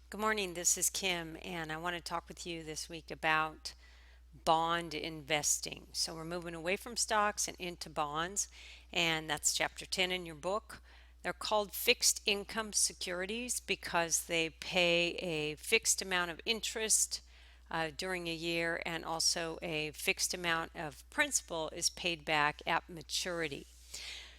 Good morning, this is Kim, and I want to talk with you this week about bond investing. So, we're moving away from stocks and into bonds, and that's chapter 10 in your book. They're called fixed income securities because they pay a fixed amount of interest during a year, and also a fixed amount of principal is paid back at maturity.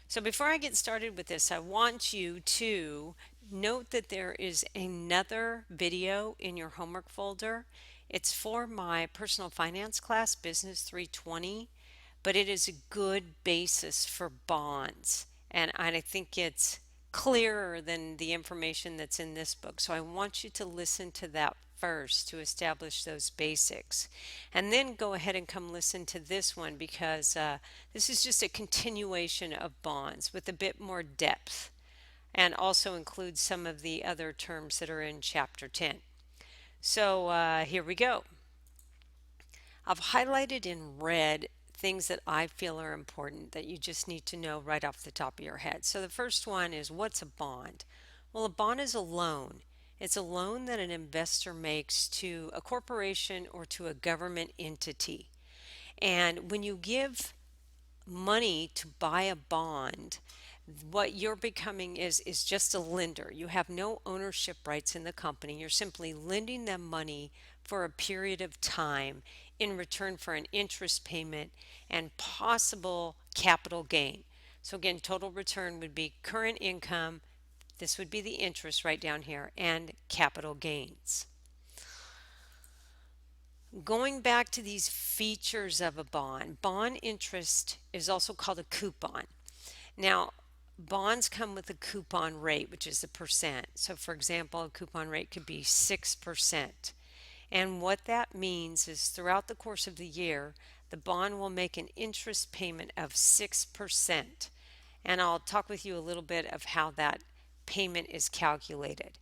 So before I get started with this, I want you to note that there is another video in your homework folder. It's for my personal finance class, Business 320, but it is a good basis for bonds. And I think it's clearer than the information that's in this book. So I want you to listen to that first to establish those basics. And then go ahead and come listen to this one because this is just a continuation of bonds with a bit more depth and also includes some of the other terms that are in chapter 10. So here we go. I've highlighted in red things that I feel are important that you just need to know right off the top of your head. So the first one is, what's a bond? Well, a bond is a loan. It's a loan that an investor makes to a corporation or to a government entity. And when you give money to buy a bond, what you're becoming is just a lender. You have no ownership rights in the company. You're simply lending them money for a period of time in return for an interest payment and possible capital gain. So again, total return would be current income, this would be the interest right down here, and capital gains. Going back to these features of a bond, bond interest is also called a coupon. Now, bonds come with a coupon rate, which is the percent. So, for example, a coupon rate could be 6%. And what that means is throughout the course of the year, the bond will make an interest payment of 6%. And I'll talk with you a little bit of how that payment is calculated.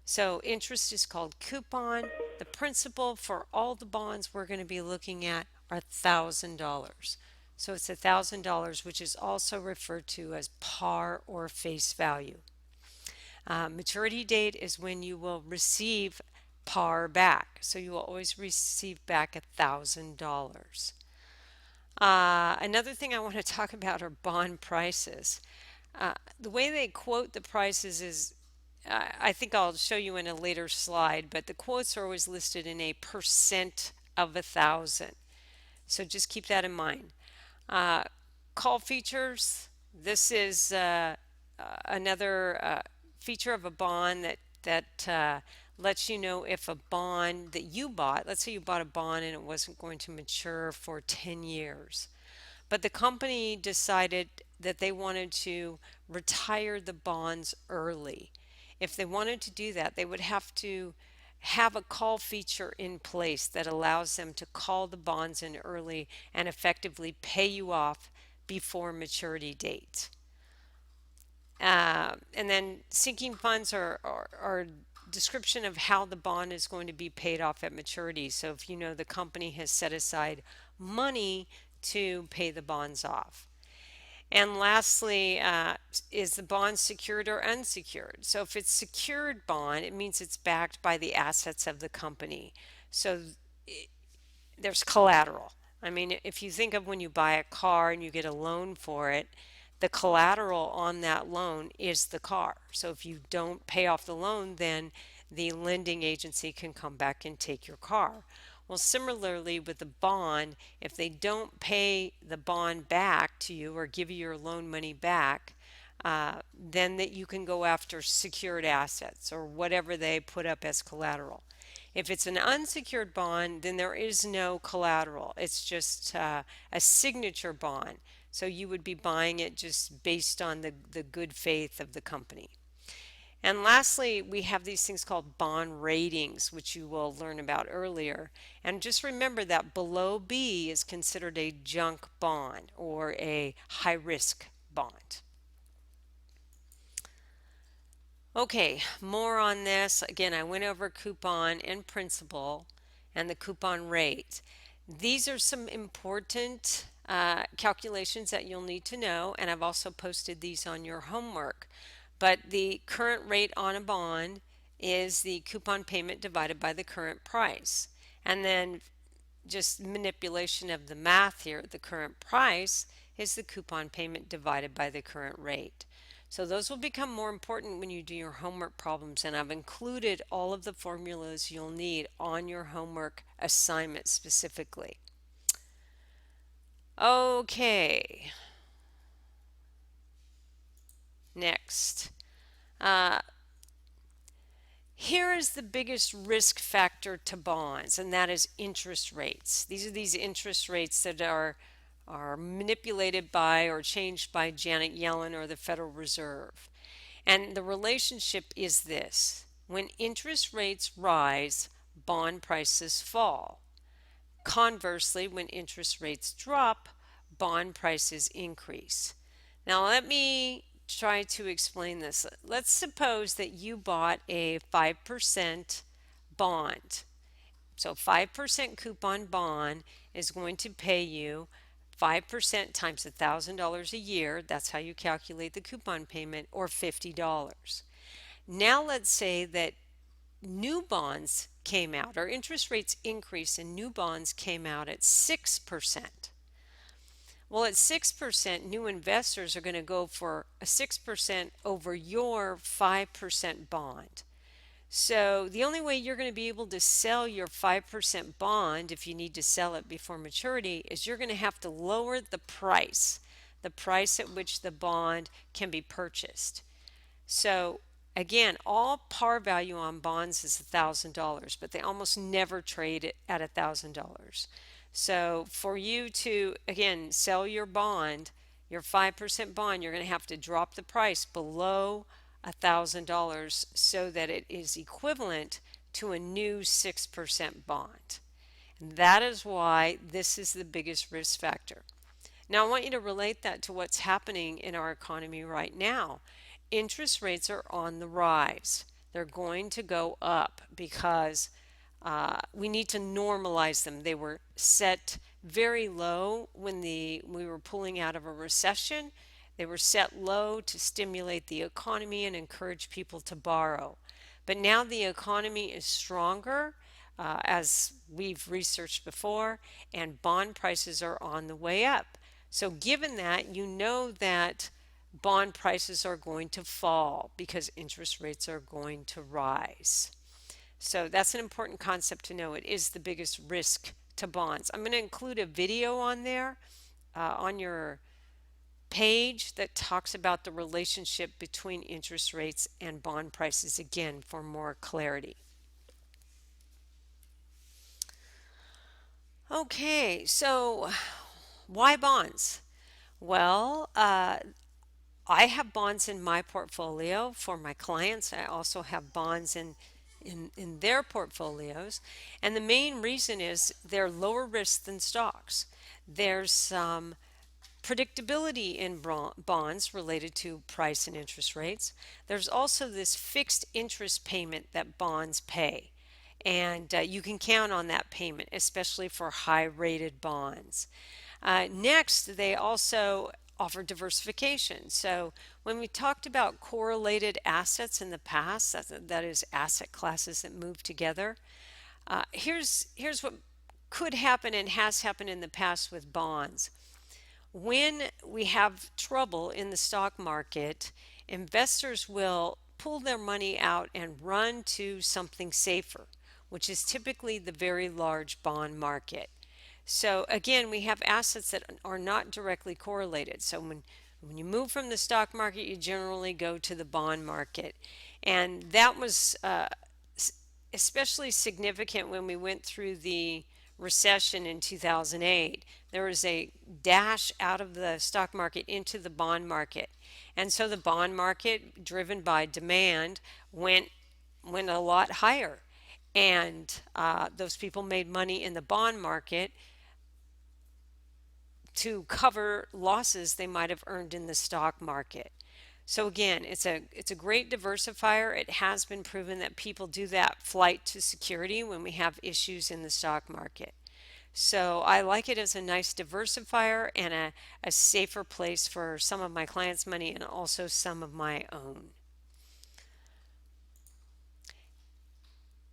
So interest is called coupon. The principal for all the bonds we're going to be looking at are $1,000. So it's $1,000, which is also referred to as par or face value. Maturity date is when you will receive par back. So you will always receive back $1,000. Another thing I want to talk about are bond prices. The way they quote the prices is, I think I'll show you in a later slide, but the quotes are always listed in a percent of 1,000. So just keep that in mind. Uh, Call features. This is another feature of a bond that lets you know if a bond that you bought, let's say you bought a bond and it wasn't going to mature for 10 years, but the company decided that they wanted to retire the bonds early. If they wanted to do that, they would have to have a call feature in place that allows them to call the bonds in early and effectively pay you off before maturity date. And then sinking funds are description of how the bond is going to be paid off at maturity. So if you know the company has set aside money to pay the bonds off. And lastly, is the bond secured or unsecured? So if it's secured bond, it means it's backed by the assets of the company. So there's collateral. I mean, if you think of when you buy a car and you get a loan for it, the collateral on that loan is the car. So if you don't pay off the loan, then the lending agency can come back and take your car. Well, similarly with the bond, if they don't pay the bond back to you or give you your loan money back, then that you can go after secured assets or whatever they put up as collateral. If it's an unsecured bond, then there is no collateral. It's just a signature bond. So you would be buying it just based on the good faith of the company. And lastly, we have these things called bond ratings, which you will learn about earlier. And just remember that below B is considered a junk bond or a high risk bond. Okay, more on this. Again, I went over coupon and principal and the coupon rate. These are some important calculations that you'll need to know, and I've also posted these on your homework. But the current rate on a bond is the coupon payment divided by the current price. And then just manipulation of the math here, the current price is the coupon payment divided by the current rate. So those will become more important when you do your homework problems, and I've included all of the formulas you'll need on your homework assignment specifically. Okay, next. Uh, Here is the biggest risk factor to bonds, and that is interest rates. These are these interest rates that are manipulated by or changed by Janet Yellen or the Federal Reserve. And the relationship is this: when interest rates rise, bond prices fall. Conversely, when interest rates drop, bond prices increase. Now, let me try to explain this. Let's suppose that you bought a 5% bond. So 5% coupon bond is going to pay you 5% times $1,000 a year. That's how you calculate the coupon payment, or $50. Now let's say that new bonds came out, or interest rates increased and new bonds came out at 6%. Well, at 6%, new investors are going to go for a 6% over your 5% bond. So the only way you're going to be able to sell your 5% bond, if you need to sell it before maturity, is you're going to have to lower the price at which the bond can be purchased. So again, all par value on bonds is $1,000, but they almost never trade it at $1,000. So for you to, again, sell your bond, your 5% bond, you're going to have to drop the price below $1,000 so that it is equivalent to a new 6% bond. And that is why this is the biggest risk factor. Now, I want you to relate that to what's happening in our economy right now. Interest rates are on the rise. They're going to go up because we need to normalize them. They were set very low when we were pulling out of a recession. They were set low to stimulate the economy and encourage people to borrow. But now the economy is stronger, as we've researched before, and bond prices are on the way up. So given that, you know that bond prices are going to fall because interest rates are going to rise. So that's an important concept to know. It is the biggest risk to bonds. I'm going to include a video on there, on your page, that talks about the relationship between interest rates and bond prices, again, for more clarity. Okay, so why bonds? Well, I have bonds in my portfolio for my clients. I also have bonds in their portfolios. And the main reason is they're lower risk than stocks. There's some predictability in bonds related to price and interest rates. There's also this fixed interest payment that bonds pay. And you can count on that payment, especially for high rated bonds. Next, they also offer diversification. So when we talked about correlated assets in the past, that is asset classes that move together, here's what could happen and has happened in the past with bonds. When we have trouble in the stock market, investors will pull their money out and run to something safer, which is typically the very large bond market. So again, we have assets that are not directly correlated. So when you move from the stock market, you generally go to the bond market. And that was especially significant when we went through the recession in 2008. There was a dash out of the stock market into the bond market. And so the bond market, driven by demand, went a lot higher. And those people made money in the bond market to cover losses they might have earned in the stock market. So again, it's a great diversifier. It has been proven that people do that flight to security when we have issues in the stock market. So I like it as a nice diversifier and a safer place for some of my clients' money and also some of my own.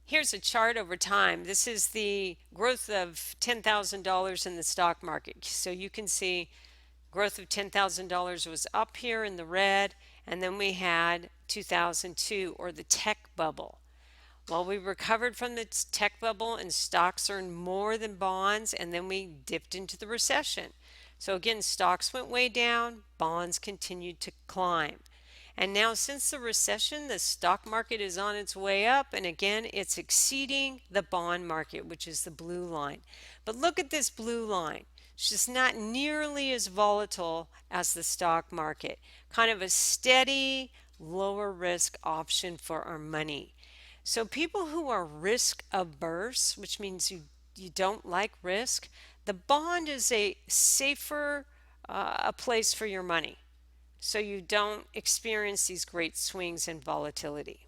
Here's a chart over time. This is the growth of $10,000 in the stock market. So you can see growth of $10,000 was up here in the red, and then we had 2002, or the tech bubble. Well, we recovered from the tech bubble and stocks earned more than bonds, and then we dipped into the recession. So again, stocks went way down, bonds continued to climb. And now, since the recession, the stock market is on its way up, and again, it's exceeding the bond market, which is the blue line. But look at this blue line. It's just not nearly as volatile as the stock market. Kind of a steady, lower risk option for our money. So people who are risk averse, which means you don't like risk, the bond is a safer a place for your money, so you don't experience these great swings in volatility.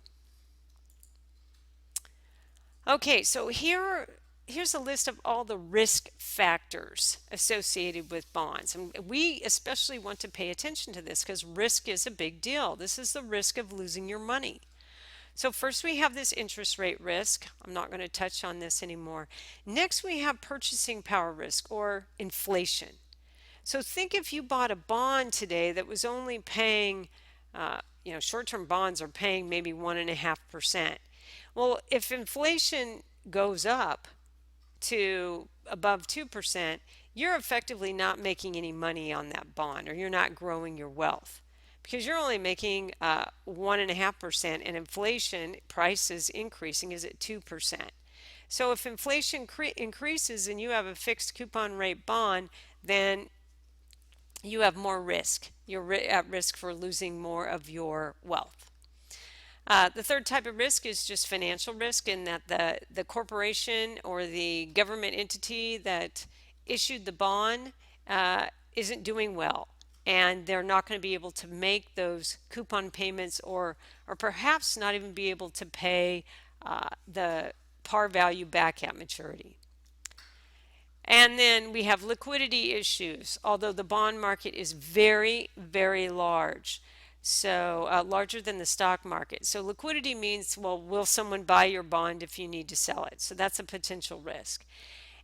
Okay, so here's a list of all the risk factors associated with bonds. And we especially want to pay attention to this because risk is a big deal. This is the risk of losing your money. So first we have this interest rate risk. I'm not going to touch on this anymore. Next we have purchasing power risk, or inflation. So think if you bought a bond today that was only paying, short-term bonds are paying maybe 1.5%. Well, if inflation goes up to above 2%, you're effectively not making any money on that bond, or you're not growing your wealth, because you're only making 1.5%, and inflation prices increasing is at 2%. So if inflation increases and you have a fixed coupon rate bond, then you have more risk. You're at risk for losing more of your wealth. The third type of risk is just financial risk, in that the corporation or the government entity that issued the bond isn't doing well, and they're not going to be able to make those coupon payments, or perhaps not even be able to pay the par value back at maturity. And then we have liquidity issues, although the bond market is very, very large. So larger than the stock market. So liquidity means, well, will someone buy your bond if you need to sell it? So that's a potential risk.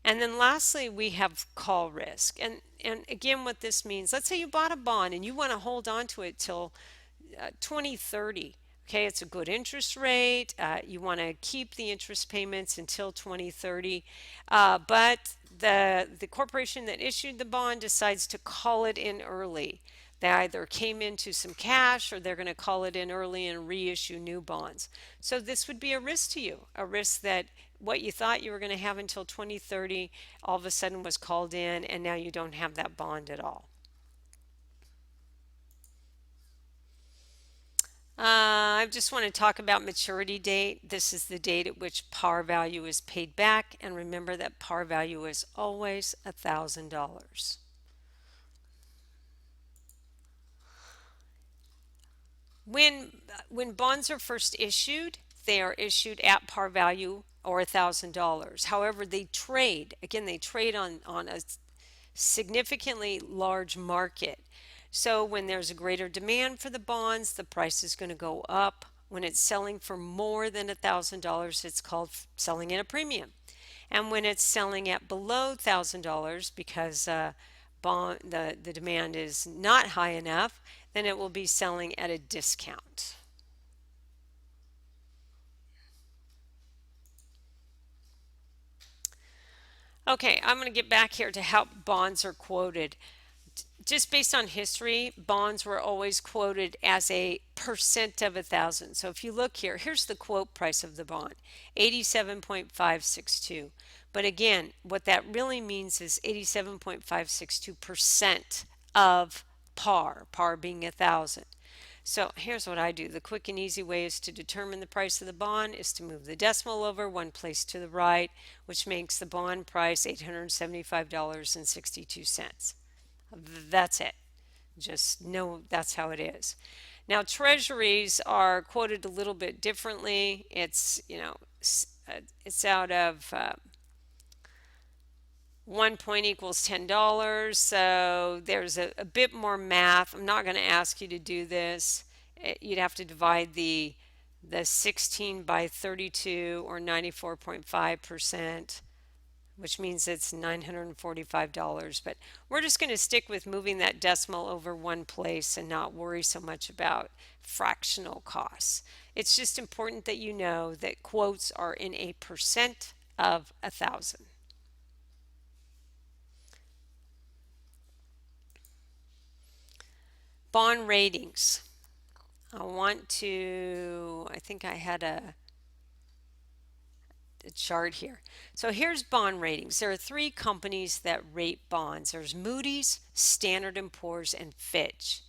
And then lastly, we have call risk. And again, what this means, let's say you bought a bond and you want to hold on to it till 2030. Okay, it's a good interest rate. You want to keep the interest payments until 2030, but the corporation that issued the bond decides to call it in early. They either came into some cash, or they're going to call it in early and reissue new bonds. So this would be a risk to you, a risk that what you thought you were going to have until 2030 all of a sudden was called in, and now you don't have that bond at all. I just want to talk about maturity date. This is the date at which par value is paid back, and remember that par value is always $1,000. When bonds are first issued, they are issued at par value, or $1,000. However, they trade. Again, they trade on a significantly large market. So when there's a greater demand for the bonds, the price is going to go up. When it's selling for more than $1,000, it's called selling at a premium. And when it's selling at below $1,000, because the demand is not high enough, then it will be selling at a discount. Okay, I'm going to get back here to how bonds are quoted. Just based on history, bonds were always quoted as a percent of 1,000. So if you look here, here's the quote price of the bond, 87.562. But again, what that really means is 87.562% of par, par being 1,000. So here's what I do. The quick and easy way is to determine the price of the bond is to move the decimal over one place to the right, which makes the bond price $875.62. That's it. Just know that's how it is. Now, treasuries are quoted a little bit differently. It's out of 1 point equals $10. So there's a bit more math. I'm not going to ask you to do this. You'd have to divide the the 16 by 32 or 94.5%, which means it's $945. But we're just going to stick with moving that decimal over one place and not worry so much about fractional costs. It's just important that you know that quotes are in a percent of 1,000. Bond ratings. I think I had a chart here. So here's bond ratings. There are three companies that rate bonds. There's Moody's, Standard & Poor's, and Fitch.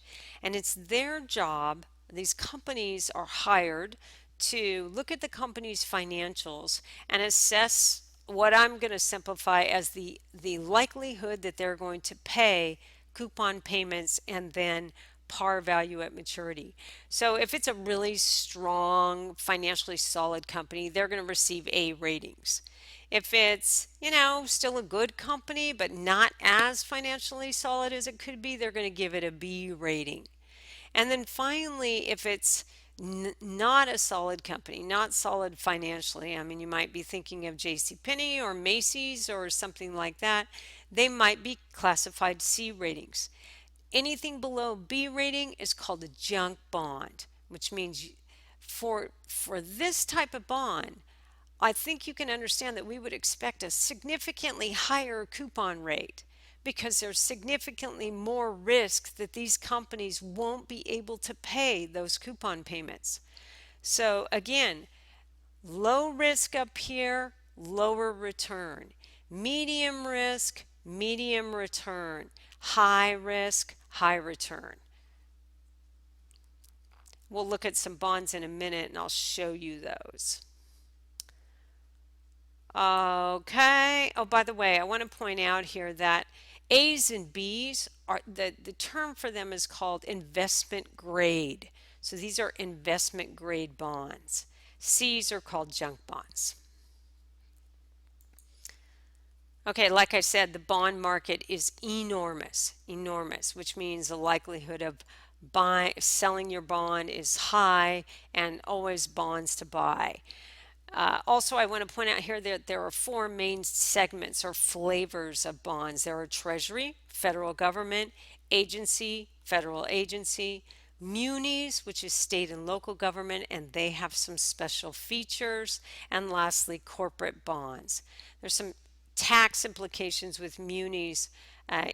And it's their job, these companies are hired to look at the company's financials and assess what I'm going to simplify as the likelihood that they're going to pay coupon payments and then par value at maturity. So if it's a really strong, financially solid company, they're going to receive A ratings. If it's, still a good company, but not as financially solid as it could be, they're going to give it a B rating. And then finally, if it's not a solid company, not solid financially, I mean, you might be thinking of JCPenney or Macy's or something like that, they might be classified C ratings. Anything below B rating is called a junk bond, which means for this type of bond, I think you can understand that we would expect a significantly higher coupon rate because there's significantly more risk that these companies won't be able to pay those coupon payments. So again, low risk up here, lower return. Medium risk, medium return. High risk, high return. We'll look at some bonds in a minute and I'll show you those. Okay. Oh, by the way, I want to point out here that A's and B's are the term for them is called investment grade. So these are investment grade bonds. C's are called junk bonds. Okay, like I said, the bond market is enormous, which means the likelihood of selling your bond is high and always bonds to buy. Also, I want to point out here that there are four main segments or flavors of bonds. There are Treasury, federal government, agency, federal agency, munis, which is state and local government, and they have some special features, and lastly, corporate bonds. There's some tax implications with munis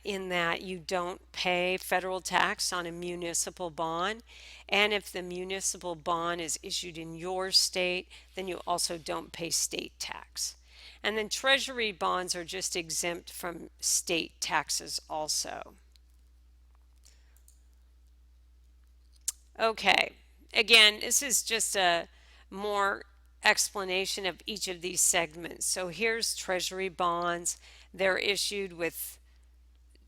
in that you don't pay federal tax on a municipal bond. And if the municipal bond is issued in your state, then you also don't pay state tax. And then treasury bonds are just exempt from state taxes also. Okay, again, this is just a more explanation of each of these segments. So here's treasury bonds. They're issued with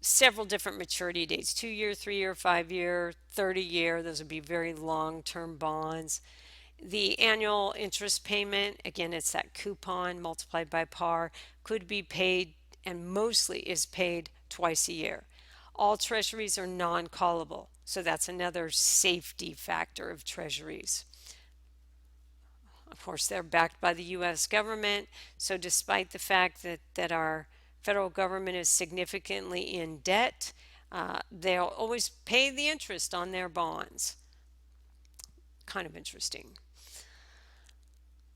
several different maturity dates, 2-year, 3-year, 5-year, 30-year. Those would be very long-term bonds. The annual interest payment, again, it's that coupon multiplied by par, could be paid and mostly is paid twice a year. All treasuries are non-callable, so that's another safety factor of treasuries. Of course, they're backed by the U.S. government, so despite the fact that our federal government is significantly in debt, they'll always pay the interest on their bonds. Kind of interesting.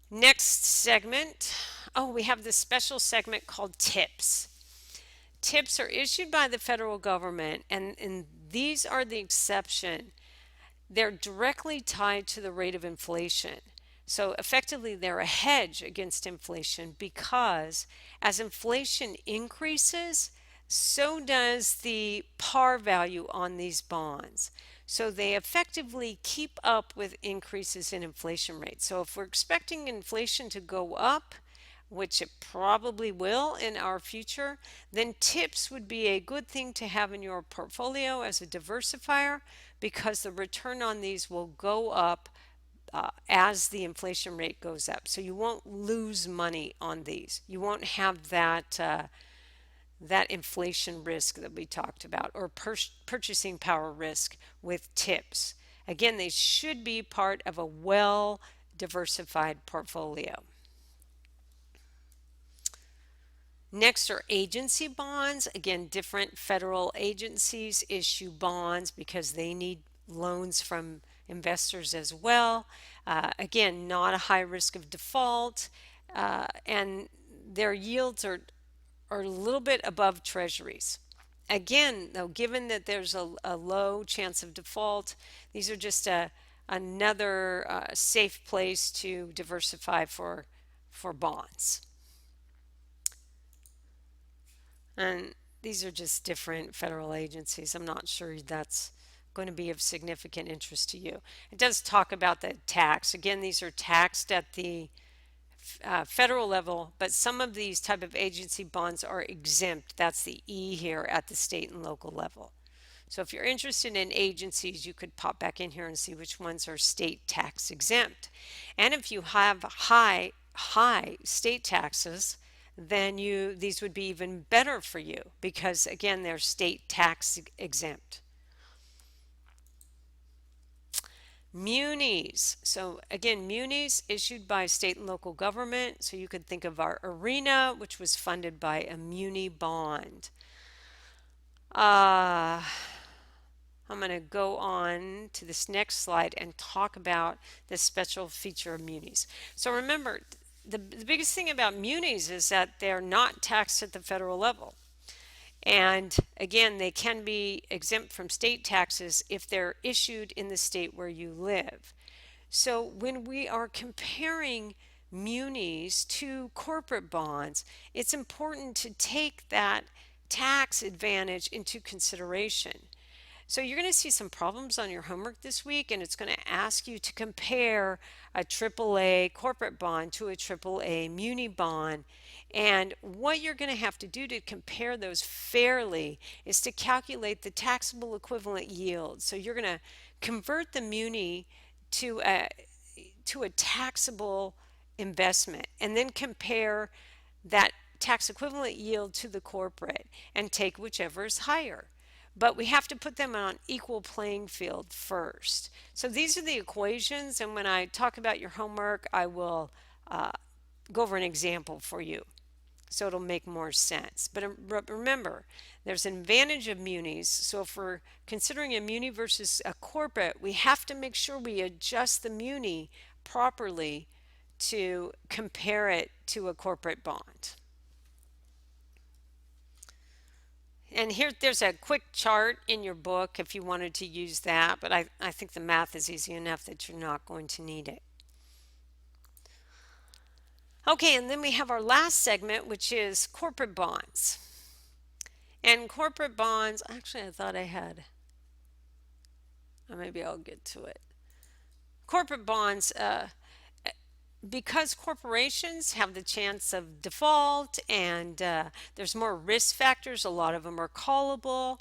Next segment. Oh, we have this special segment called TIPS. TIPS are issued by the federal government, and these are the exception. They're directly tied to the rate of inflation. So effectively, they're a hedge against inflation because as inflation increases, so does the par value on these bonds. So they effectively keep up with increases in inflation rates. So if we're expecting inflation to go up, which it probably will in our future, then TIPS would be a good thing to have in your portfolio as a diversifier because the return on these will go up as the inflation rate goes up. So you won't lose money on these. You won't have that inflation risk that we talked about or purchasing power risk with TIPS. Again, they should be part of a well diversified portfolio. Next are agency bonds. Again, different federal agencies issue bonds because they need loans from investors as well. Again, not a high risk of default, and their yields are a little bit above treasuries. Again, though, given that there's a low chance of default, these are just another safe place to diversify for bonds. And these are just different federal agencies. I'm not sure that's going to be of significant interest to you. It does talk about the tax. Again, these are taxed at the federal level, but some of these type of agency bonds are exempt. That's the E here at the state and local level. So if you're interested in agencies, you could pop back in here and see which ones are state tax exempt. And if you have high state taxes, then these would be even better for you because again they're state tax exempt. Munis. So again, munis issued by state and local government. So you could think of our arena, which was funded by a muni bond. I'm going to go on to this next slide and talk about the special feature of munis. So remember, the biggest thing about munis is that they're not taxed at the federal level. And again, they can be exempt from state taxes if they're issued in the state where you live. So when we are comparing munis to corporate bonds, it's important to take that tax advantage into consideration. So you're going to see some problems on your homework this week, and it's going to ask you to compare a AAA corporate bond to a AAA muni bond. And what you're going to have to do to compare those fairly is to calculate the taxable equivalent yield. So you're going to convert the muni to a taxable investment and then compare that tax equivalent yield to the corporate and take whichever is higher. But we have to put them on an equal playing field first. So these are the equations, and when I talk about your homework, I will go over an example for you so it'll make more sense. But remember, there's an advantage of munis. So if we're considering a muni versus a corporate, we have to make sure we adjust the muni properly to compare it to a corporate bond. And here, there's a quick chart in your book if you wanted to use that, but I think the math is easy enough that you're not going to need it. Okay, and then we have our last segment, which is corporate bonds. And corporate bonds, actually I thought I had, maybe I'll get to it. Corporate bonds, because corporations have the chance of default and there's more risk factors, a lot of them are callable.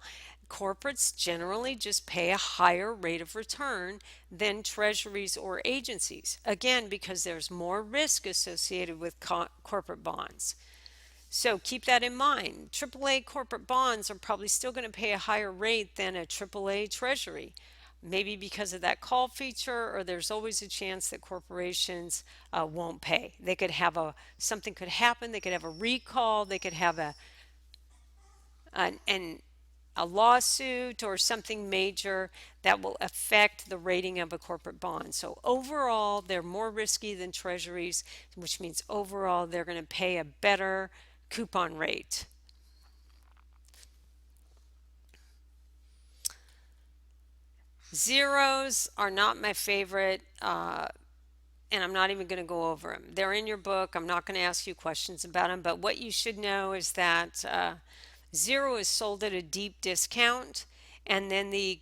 Corporates generally just pay a higher rate of return than treasuries or agencies. Again, because there's more risk associated with corporate bonds. So keep that in mind. AAA corporate bonds are probably still going to pay a higher rate than a AAA treasury. Maybe because of that call feature, or there's always a chance that corporations won't pay. They could have something could happen. They could have a recall. They could have a lawsuit or something major that will affect the rating of a corporate bond. So overall, they're more risky than treasuries, which means overall they're going to pay a better coupon rate. Zeros are not my favorite, and I'm not even going to go over them. They're in your book. I'm not going to ask you questions about them, but what you should know is that zero is sold at a deep discount, and then the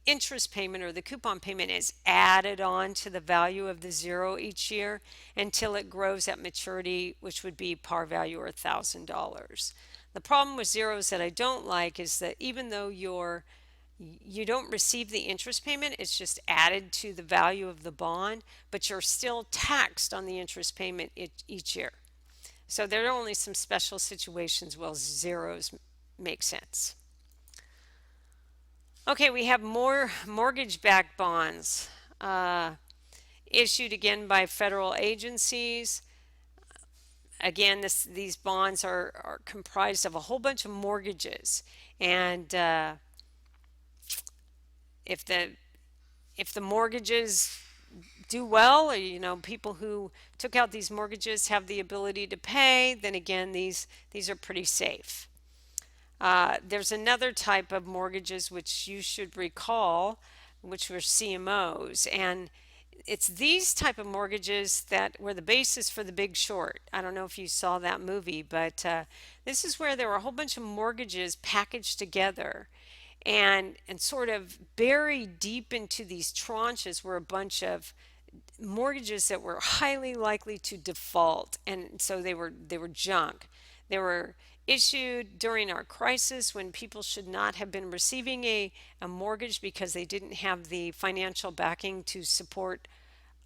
interest payment or the coupon payment is added on to the value of the zero each year until it grows at maturity, which would be par value or $1,000. The problem with zeros that I don't like is that even though you don't receive the interest payment, it's just added to the value of the bond, but you're still taxed on the interest payment each year. So there are only some special situations where zeros make sense. Okay, we have more mortgage-backed bonds. issued again by federal agencies. Again, these bonds are comprised of a whole bunch of mortgages, and if the if the mortgages do well, or, people who took out these mortgages have the ability to pay, then again, these are pretty safe. There's another type of mortgages which you should recall, which were CMOs, and it's these type of mortgages that were the basis for The Big Short. I don't know if you saw that movie, but this is where there were a whole bunch of mortgages packaged together, and sort of buried deep into these tranches were a bunch of mortgages that were highly likely to default, and so they were junk. They were issued during our crisis when people should not have been receiving a mortgage because they didn't have the financial backing to support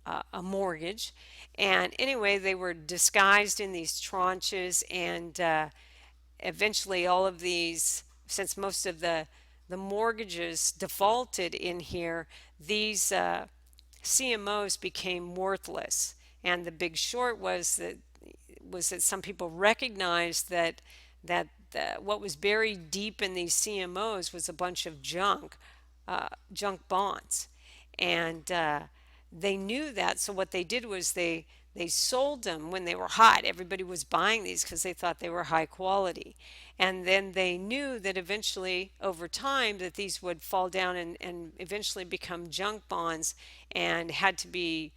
a mortgage. And anyway, they were disguised in these tranches, and eventually all of these, since most of the mortgages defaulted in here, these CMOs became worthless. And the big short was that some people recognized that what was buried deep in these CMOs was a bunch of junk bonds, and they knew that. So what they did was they sold them when they were hot. Everybody was buying these because they thought they were high quality. And then they knew that eventually, over time, that these would fall down and eventually become junk bonds and had to be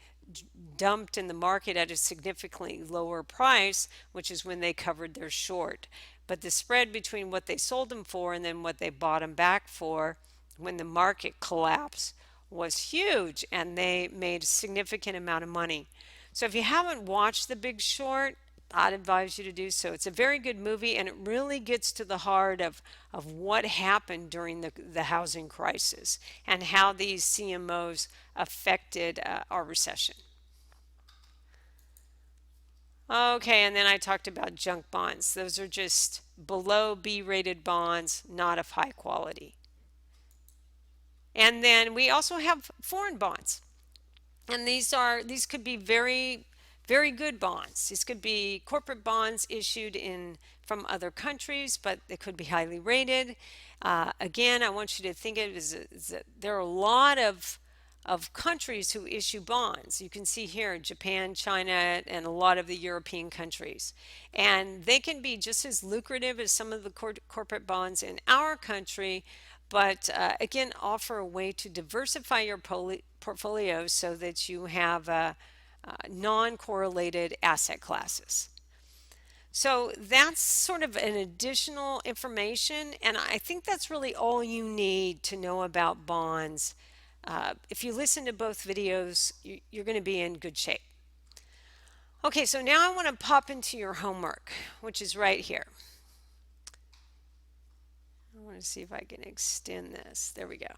dumped in the market at a significantly lower price, which is when they covered their short. But the spread between what they sold them for and then what they bought them back for when the market collapsed was huge, and they made a significant amount of money. So if you haven't watched The Big Short, I'd advise you to do so. It's a very good movie, and it really gets to the heart of what happened during the housing crisis and how these CMOs affected our recession. Okay, and then I talked about junk bonds. Those are just below B rated bonds, not of high quality. And then we also have foreign bonds. And these could be very good bonds. These could be corporate bonds issued in from other countries, but they could be highly rated. Again, I want you to think of it as that there are a lot of countries who issue bonds. You can see here Japan, China, and a lot of the European countries. And they can be just as lucrative as some of the corporate bonds in our country, but again, offer a way to diversify your portfolio so that you have non-correlated asset classes. So that's sort of an additional information, and I think that's really all you need to know about bonds. If you listen to both videos, you're going to be in good shape. Okay, so now I want to pop into your homework, which is right here. I want to see if I can extend this. There we go.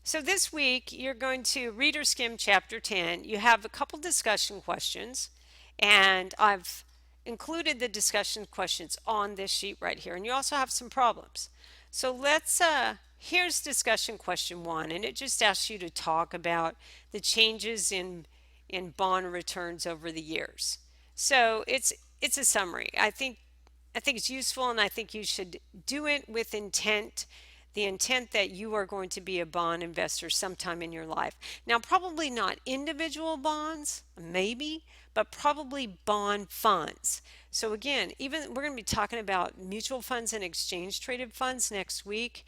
So this week, you're going to read or skim Chapter 10. You have a couple discussion questions, and I've included the discussion questions on this sheet right here, and you also have some problems. So here's discussion question 1, and it just asks you to talk about the changes in bond returns over the years. So it's a summary. I think it's useful, and I think you should do it with intent, the intent that you are going to be a bond investor sometime in your life. Now, probably not individual bonds, maybe, but probably bond funds. So again, even we're going to be talking about mutual funds and exchange traded funds next week,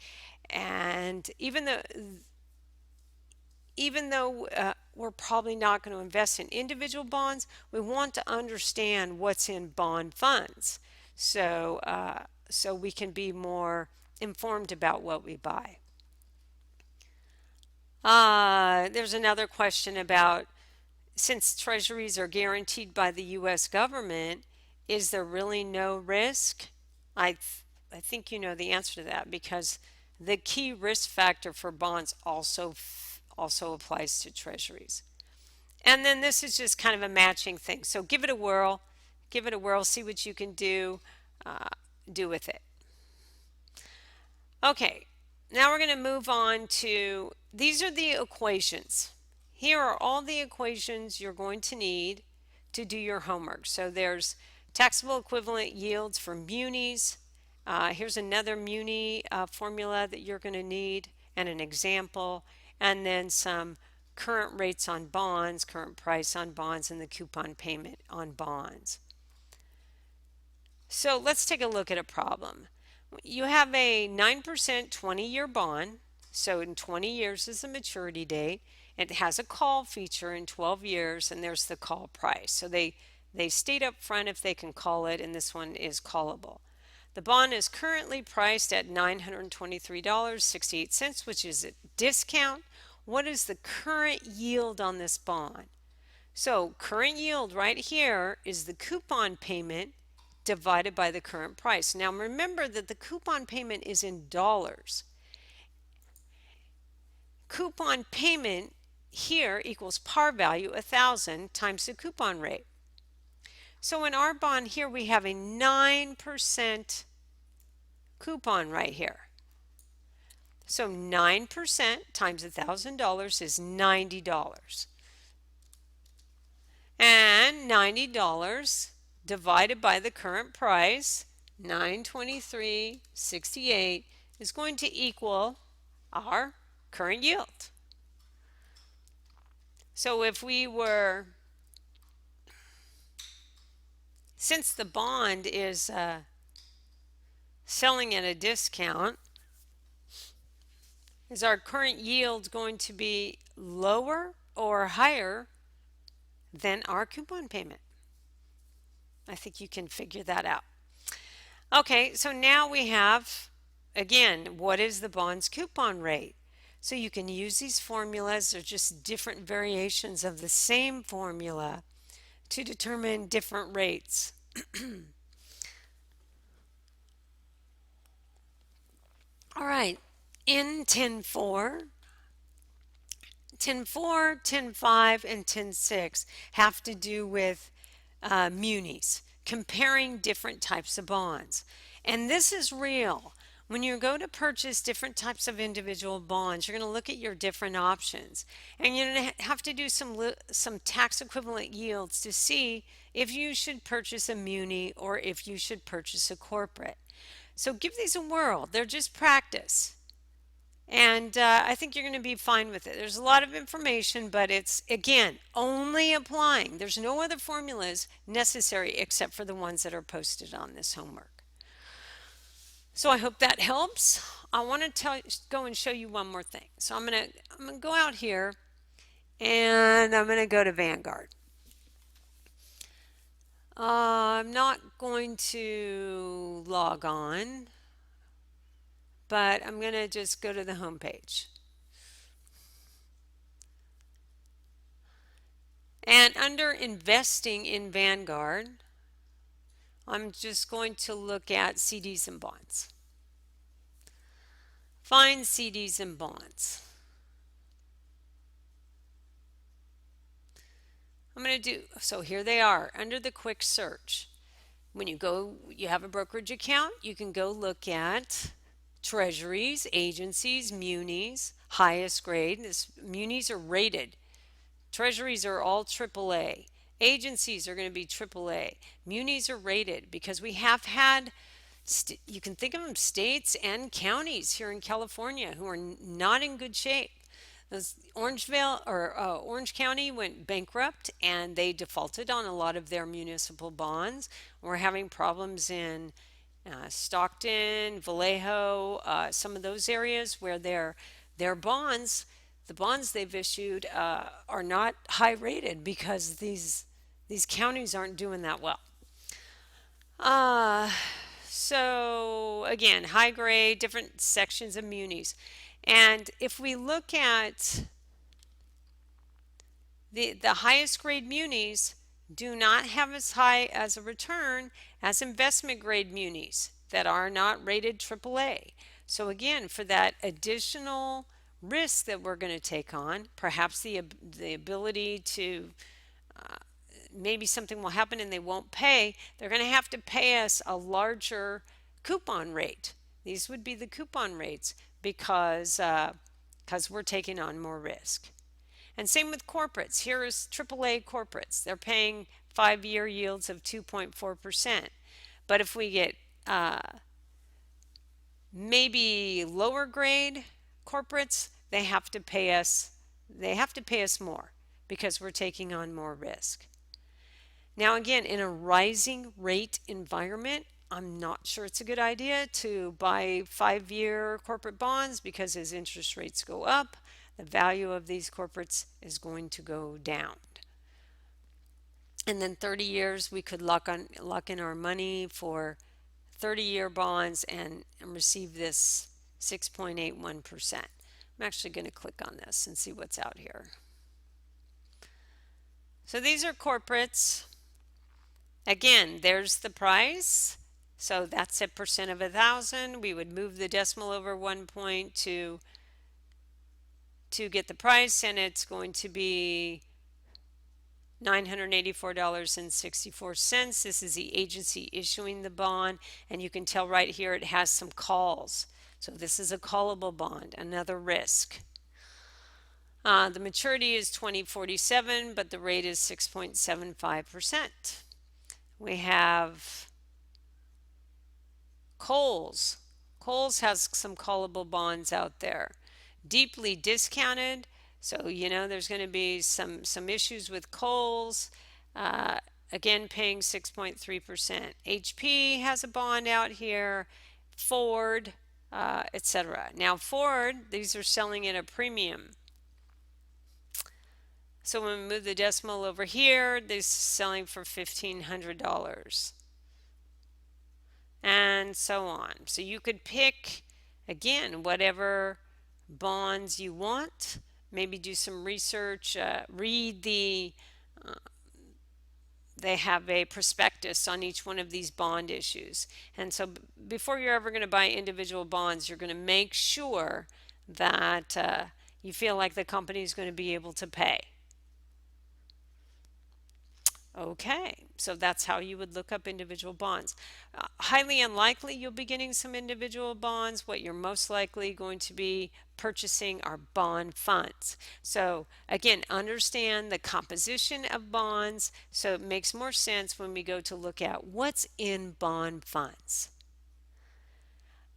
and even though we're probably not going to invest in individual bonds, we want to understand what's in bond funds, so we can be more informed about what we buy. There's another question about, since treasuries are guaranteed by the U.S. government, is there really no risk? I think you know the answer to that, because the key risk factor for bonds also applies to treasuries. And then this is just kind of a matching thing. So give it a whirl. Give it a whirl. See what you can do with it. Okay, now we're going to move on to, these are the equations. here are all the equations you're going to need to do your homework. So there's taxable equivalent yields for munis. Here's another muni formula that you're going to need and an example, and then some current rates on bonds, current price on bonds, and the coupon payment on bonds. So let's take a look at a problem. You have a 9% 20-year bond. So in 20 years is the maturity date. It has a call feature in 12 years, and there's the call price. So they state up front if they can call it, and this one is callable. The bond is currently priced at $923.68, which is a discount. What is the current yield on this bond? So current yield right here is the coupon payment divided by the current price. Now remember that the coupon payment is in dollars. Coupon payment here equals par value 1,000 times the coupon rate. So in our bond here we have a 9% coupon right here. So 9% times $1,000 is $90. And $90 divided by the current price, $923.68, is going to equal our current yield. So if we were, since the bond is selling at a discount, is our current yield going to be lower or higher than our coupon payment? I think you can figure that out. Okay, so now we have, again, what is the bond's coupon rate? So you can use these formulas. They're just different variations of the same formula to determine different rates. All right, in 10.4, 10.4, 10.5, and 10.6 have to do with munis, comparing different types of bonds. And this is real. When you go to purchase different types of individual bonds, you're going to look at your different options. And you're going to have to do some tax equivalent yields to see if you should purchase a muni or if you should purchase a corporate. So give these a whirl. They're just practice. And I think you're going to be fine with it. There's a lot of information, but it's, again, only applying. There's no other formulas necessary except for the ones that are posted on this homework. So I hope that helps. I want to go and show you one more thing. So I'm going to go out here, and I'm going to go to Vanguard. I'm not going to log on, but I'm going to just go to the home page. And under investing in Vanguard, I'm just going to look at CDs and bonds. Find CDs and bonds. I'm going to do, so here they are under the quick search. When you have a brokerage account, you can go look at treasuries, agencies, munis, highest grade. Munis are rated. Treasuries are all AAA. Agencies are going to be AAA. Munis are rated because we have had, you can think of them, states and counties here in California who are not in good shape. Orange County went bankrupt and they defaulted on a lot of their municipal bonds. We're having problems in Stockton, Vallejo, some of those areas where their bonds, the bonds they've issued, are not high rated because these counties aren't doing that well. So again, high grade, different sections of munis. And if we look at the highest grade munis, do not have as high as a return as investment grade munis that are not rated AAA. So again, for that additional risk that we're going to take on, perhaps the ability to maybe something will happen and they won't pay, they're going to have to pay us a larger coupon rate. These would be the coupon rates because we're taking on more risk. And same with corporates. Here is AAA corporates. They're paying 5-year yields of 2.4%. But if we get maybe lower grade corporates, they have to pay us more because we're taking on more risk. Now again, in a rising rate environment, I'm not sure it's a good idea to buy 5-year corporate bonds because as interest rates go up, the value of these corporates is going to go down. And then 30 years, we could lock in our money for 30-year bonds and receive this 6.81%. I'm actually going to click on this and see what's out here. So these are corporates. Again, there's the price. So that's a percent of 1,000. We would move the decimal over 1 point to get the price, and it's going to be $984.64. This is the agency issuing the bond, and you can tell right here it has some calls. So this is a callable bond, another risk. The maturity is 2047, but the rate is 6.75%. We have Kohl's. Kohl's has some callable bonds out there. Deeply discounted. So, there's going to be some issues with Kohl's. Again, paying 6.3%. HP has a bond out here. Ford, etc. Now, Ford, these are selling at a premium. So when we move the decimal over here, this is selling for $1,500. And so on. So you could pick, again, whatever bonds you want. Maybe do some research, read they have a prospectus on each one of these bond issues. And so before you're ever going to buy individual bonds, you're going to make sure that you feel like the company is going to be able to pay. Okay, so that's how you would look up individual bonds. Highly unlikely you'll be getting some individual bonds. What you're most likely going to be purchasing are bond funds. So again, understand the composition of bonds so it makes more sense when we go to look at what's in bond funds.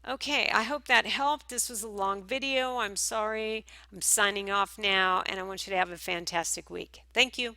Okay, I hope that helped. This was a long video. I'm sorry. I'm signing off now, and I want you to have a fantastic week. Thank you.